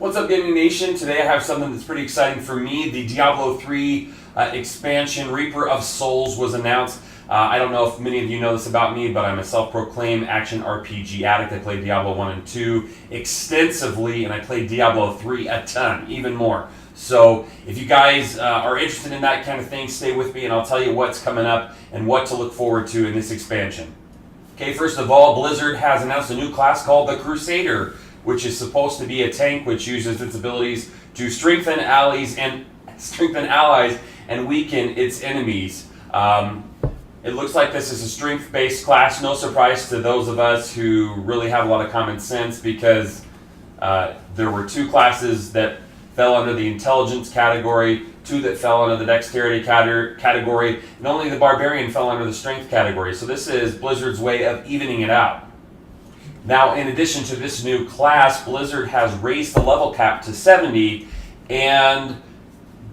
What's up, Gaming Nation? Today I have something that's pretty exciting for me. The Diablo 3 expansion, Reaper of Souls, was announced. I don't know if many of you know this about me, but I'm a self-proclaimed action RPG addict. I played Diablo 1 and 2 extensively, and I played Diablo 3 a ton, even more. So if you guys are interested in that kind of thing, stay with me and I'll tell you what's coming up and what to look forward to in this expansion. Okay, first of all, Blizzard has announced a new class called the Crusader, which is supposed to be a tank which uses its abilities to strengthen allies and weaken its enemies. It looks like this is a strength-based class. No surprise to those of us who really have a lot of common sense, because there were two classes that fell under the intelligence category, two that fell under the dexterity category, and only the barbarian fell under the strength category. So this is Blizzard's way of evening it out. Now, in addition to this new class, Blizzard has raised the level cap to 70 and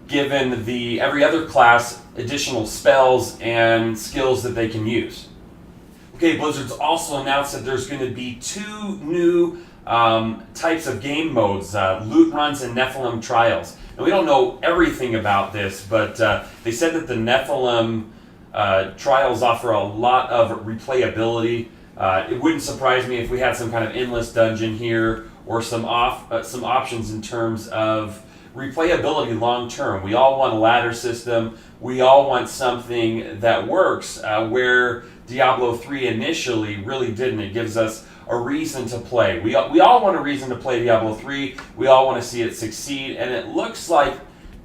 given every other class additional spells and skills that they can use. Okay, Blizzard's also announced that there's going to be two new types of game modes, loot runs and Nephilim trials. Now, we don't know everything about this, but they said that the Nephilim trials offer a lot of replayability. It wouldn't surprise me if we had some kind of endless dungeon here, or some options in terms of replayability long term. We all want a ladder system. We all want something that works, where Diablo 3 initially really didn't. It gives us a reason to play. We all want a reason to play Diablo 3. We all want to see it succeed, and it looks like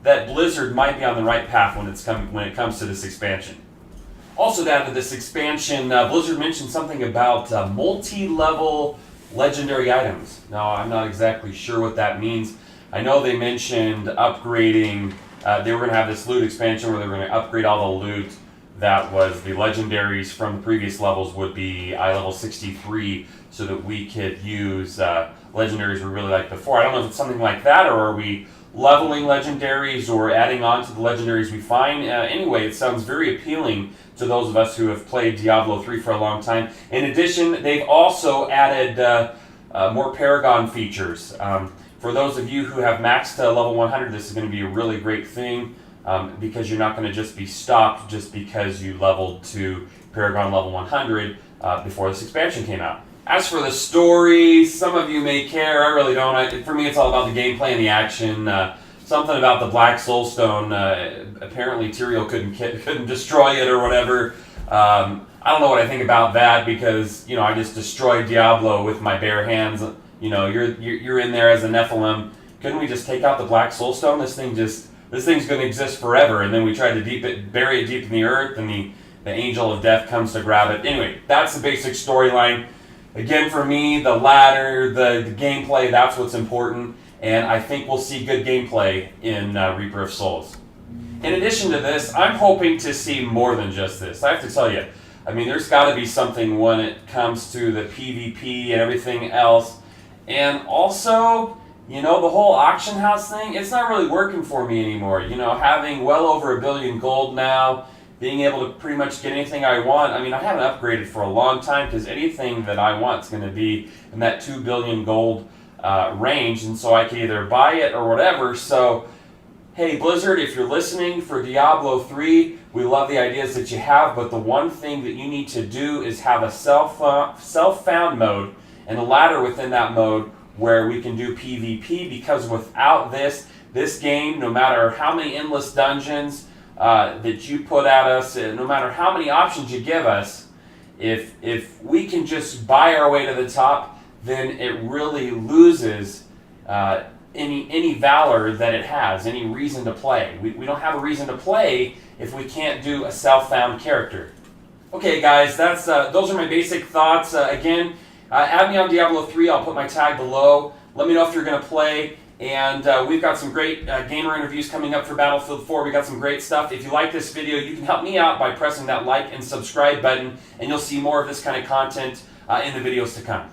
that Blizzard might be on the right path when it comes to this expansion. Also, to add to this expansion, Blizzard mentioned something about multi-level legendary items. Now, I'm not exactly sure what that means. I know they mentioned upgrading. They were going to have this loot expansion where they were going to upgrade all the loot that was the legendaries from the previous levels would be eye level 63, so that we could use legendaries we really liked before. I don't know if it's something like that, or are we leveling legendaries or adding on to the legendaries we find. Anyway, it sounds very appealing to those of us who have played Diablo 3 for a long time. In addition, they've also added more Paragon features. For those of you who have maxed level 100, this is going to be a really great thing, because you're not going to just be stopped just because you leveled to Paragon level 100 before this expansion came out. As for the story, some of you may care. I really don't. For me, it's all about the gameplay and the action. Something about the Black Soulstone. Apparently, Tyrael couldn't destroy it or whatever. I don't know what I think about that, because I just destroyed Diablo with my bare hands. You're in there as a Nephilim. Couldn't we just take out the Black Soulstone? This thing's going to exist forever. And then we tried to bury it deep in the earth, and the Angel of Death comes to grab it. Anyway, that's the basic storyline. Again, for me, the ladder, the gameplay, that's what's important, and I think we'll see good gameplay in Reaper of Souls. In addition to this, I'm hoping to see more than just this. I have to tell you, there's got to be something when it comes to the PvP and everything else. And also, the whole auction house thing, it's not really working for me anymore. Having well over $1 billion gold now, being able to pretty much get anything I want. I haven't upgraded for a long time, because anything that I want is going to be in that 2 billion gold range, and so I can either buy it or whatever. So, hey, Blizzard, if you're listening for Diablo 3, we love the ideas that you have, but the one thing that you need to do is have a self-found mode and a ladder within that mode where we can do PvP, because without this game, no matter how many endless dungeons that you put at us, no matter how many options you give us, if we can just buy our way to the top, then it really loses any valor that it has, any reason to play. We don't have a reason to play if we can't do a self-found character. Okay, guys, those are my basic thoughts. Again, add me on Diablo 3. I'll put my tag below. Let me know if you're going to play. And we've got some great gamer interviews coming up for Battlefield 4. We've got some great stuff. If you like this video, you can help me out by pressing that like and subscribe button, and you'll see more of this kind of content in the videos to come.